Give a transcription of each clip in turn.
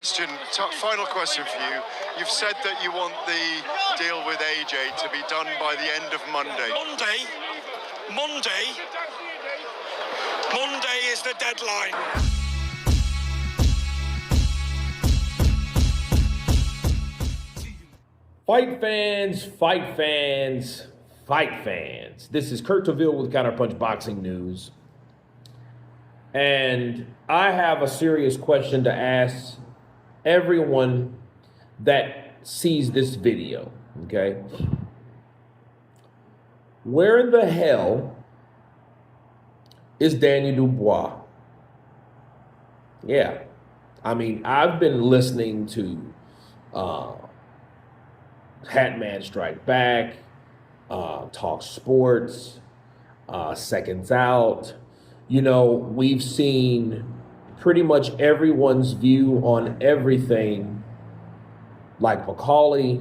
Final question for you. You've said that you want the deal with AJ to be done by the end of Monday. Monday is the deadline. Fight fans. This is Kurt Taville with Counterpunch Boxing News. And I have a serious question to ask everyone that sees this video, okay? Where in the hell is Daniel Dubois? Yeah, I mean, I've been listening to Hatman Strike Back, Talk Sports, Seconds Out. You know, we've seen pretty much everyone's view on everything, like Macaulay,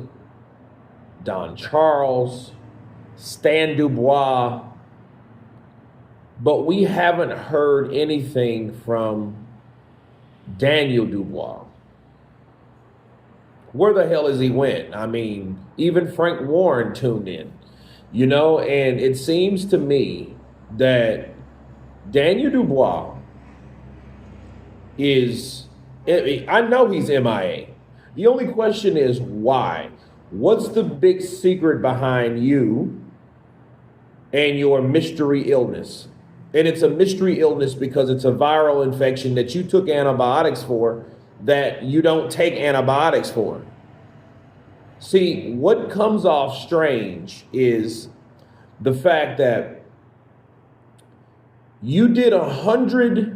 Don Charles, Stan Dubois, but we haven't heard anything from Daniel Dubois. Where the hell is he went? I mean, even Frank Warren tuned in, you know, and it seems to me that Daniel Dubois I know he's MIA. The only question is why? What's the big secret behind you and your mystery illness? And it's a mystery illness because it's a viral infection that you took antibiotics for that you don't take antibiotics for. See, what comes off strange is the fact that you did 100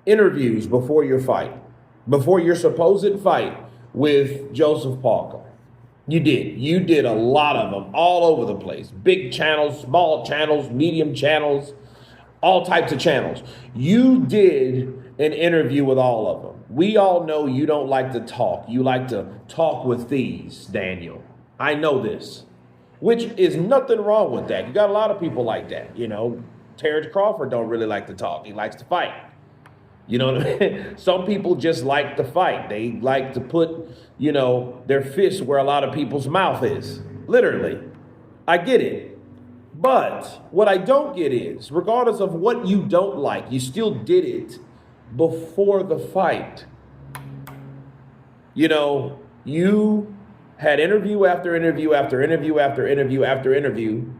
interviews before your supposed fight with Joseph Parker. You did a lot of them all over the place. Big channels, small channels, medium channels, all types of channels. You did an interview with all of them. We all know you don't like to talk. You like to talk with thieves, Daniel. I know this, which is nothing wrong with that. You got a lot of people like that, you know. Terrence Crawford don't really like to talk. He likes to fight. You know what I mean? Some people just like to fight. They like to put, you know, their fist where a lot of people's mouth is. Literally. I get it. But what I don't get is, regardless of what you don't like, you still did it before the fight. You know, you had interview after interview after interview after interview after interview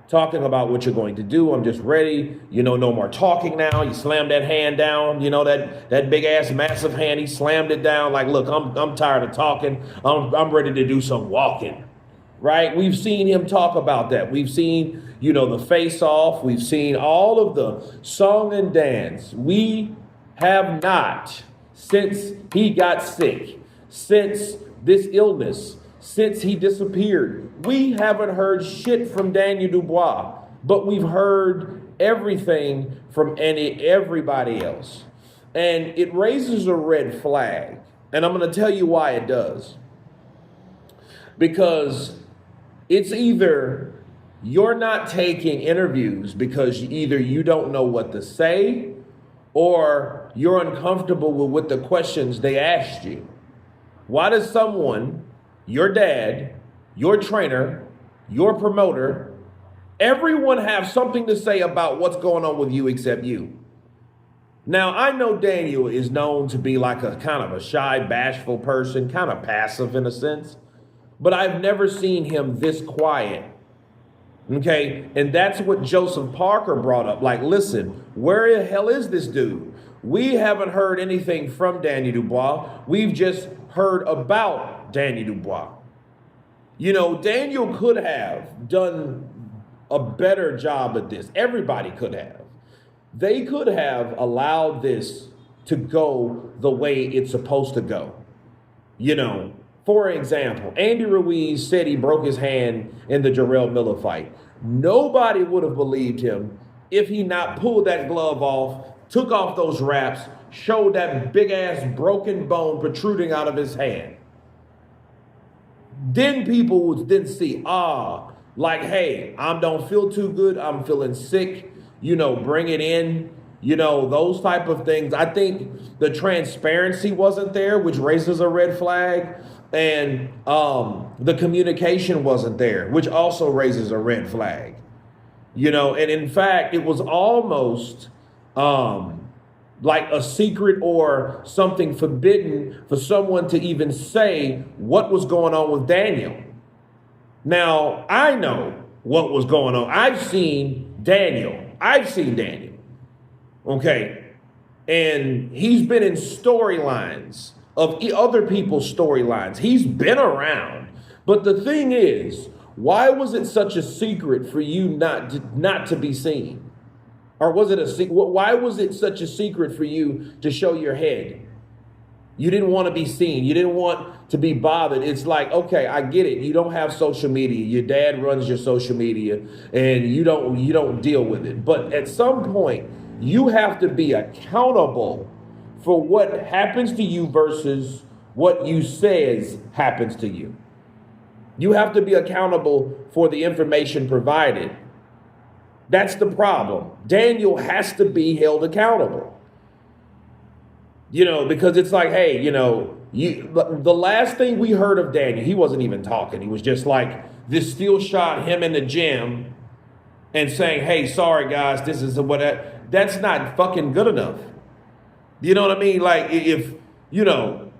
talking about what you're going to do. I'm just ready. You know, no more talking now. You slammed that hand down. You know, that big ass massive hand. He slammed it down like, look, I'm tired of talking. I'm ready to do some walking. Right? We've seen him talk about that. We've seen, you know, the face off. We've seen all of the song and dance. We have not, since he got sick, since this illness, since he disappeared, we haven't heard shit from Daniel Dubois, but we've heard everything from everybody else. And it raises a red flag. And I'm going to tell you why it does. Because it's either you're not taking interviews because either you don't know what to say or you're uncomfortable with what the questions they asked you. Why does someone, your dad, your trainer, your promoter, everyone have something to say about what's going on with you except you? Now, I know Daniel is known to be like a kind of a shy, bashful person, kind of passive in a sense, but I've never seen him this quiet. Okay, and that's what Joseph Parker brought up. Like, listen, where the hell is this dude? We haven't heard anything from Daniel Dubois. We've just heard about Daniel Dubois. You know, Daniel could have done a better job at this. Everybody could have. They could have allowed this to go the way it's supposed to go. You know, for example, Andy Ruiz said he broke his hand in the Jarrell Miller fight. Nobody would have believed him if he not pulled that glove off, took off those wraps, showed that big ass broken bone protruding out of his hand. Then people would then see, like, hey, I don't feel too good. I'm feeling sick. You know, bring it in. those type of things. I think the transparency wasn't there, which raises a red flag. And the communication wasn't there, which also raises a red flag. And in fact, it was almost like a secret or something forbidden for someone to even say what was going on with Daniel. Now, I know what was going on. I've seen Daniel. Okay. And he's been in storylines of other people's storylines. He's been around. But the thing is, why was it such a secret for you not to be seen? Or was it a secret? Why was it such a secret for you to show your head? You didn't want to be seen. You didn't want to be bothered. It's like, okay, I get it. You don't have social media. Your dad runs your social media and you don't deal with it. But at some point, you have to be accountable for what happens to you versus what you says happens to you. You have to be accountable for the information provided. That's the problem. Daniel has to be held accountable. Because it's like, hey, the last thing we heard of Daniel, he wasn't even talking. He was just like this still shot him in the gym and saying, hey, sorry guys, this is that's not fucking good enough. You know what I mean? Like if, you talk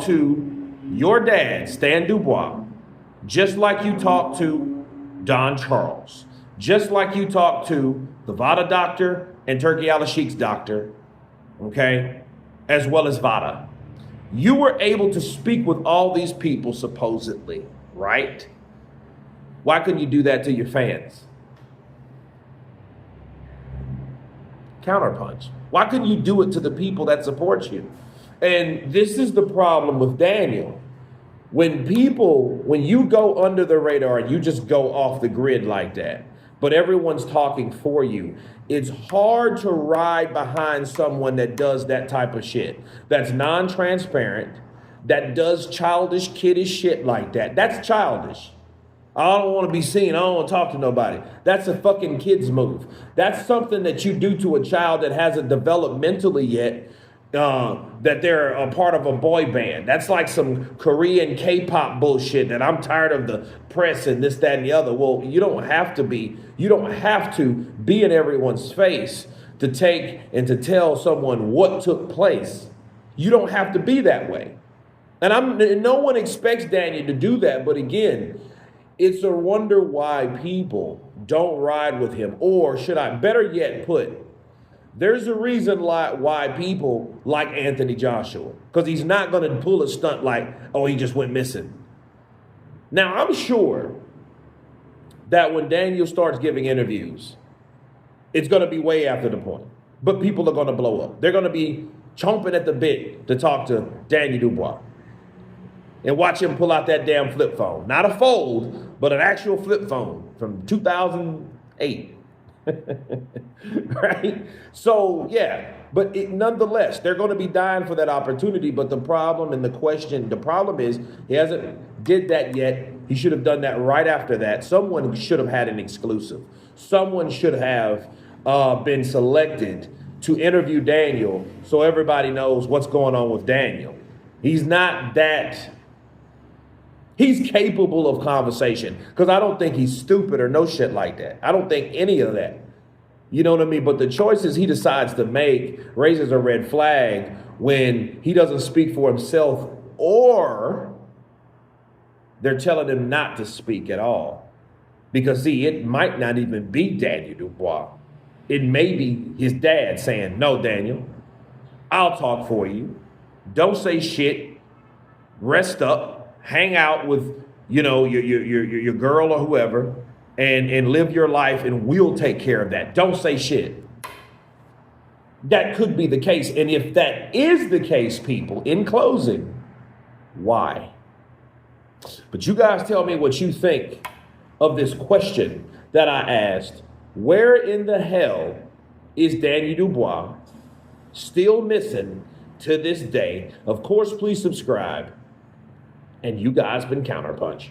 to your dad, Stan Dubois, just like you talk to Don Charles, just like you talk to the Vada doctor and Turkey Al-Sheikh's doctor, okay, as well as Vada. You were able to speak with all these people supposedly, right? Why couldn't you do that to your fans? Counterpunch. Why couldn't you do it to the people that support you? And this is the problem with Daniel. When you go under the radar and you just go off the grid like that, but everyone's talking for you, it's hard to ride behind someone that does that type of shit. That's non-transparent, that does childish, kiddish shit like that. That's childish. I don't want to be seen. I don't want to talk to nobody. That's a fucking kid's move. That's something that you do to a child that hasn't developed mentally yet, that they're a part of a boy band. That's like some Korean K-pop bullshit that I'm tired of the press and this, that, and the other. Well, you don't have to be in everyone's face to take and to tell someone what took place. You don't have to be that way. And no one expects Daniel to do that. But again, it's a wonder why people don't ride with him. Or should I better yet put, there's a reason why people like Anthony Joshua. Because he's not going to pull a stunt like, oh, he just went missing. Now, I'm sure that when Daniel starts giving interviews, it's going to be way after the point. But people are going to blow up. They're going to be chomping at the bit to talk to Daniel Dubois. And watch him pull out that damn flip phone. Not a fold, but an actual flip phone from 2008. Right? So, yeah. But nonetheless, they're going to be dying for that opportunity. But the problem is he hasn't did that yet. He should have done that right after that. Someone should have had an exclusive. Someone should have been selected to interview Daniel so everybody knows what's going on with Daniel. He's not that... He's capable of conversation because I don't think he's stupid or no shit like that. I don't think any of that. You know what I mean? But the choices he decides to make raises a red flag when he doesn't speak for himself or they're telling him not to speak at all. Because, see, it might not even be Daniel Dubois. It may be his dad saying, no, Daniel, I'll talk for you. Don't say shit. Rest up. Hang out with, your girl or whoever and live your life and we'll take care of that. Don't say shit. That could be the case. And if that is the case, people, in closing, why? But you guys tell me what you think of this question that I asked. Where in the hell is Daniel Dubois still missing to this day? Of course, please subscribe. And you guys been Counterpunch.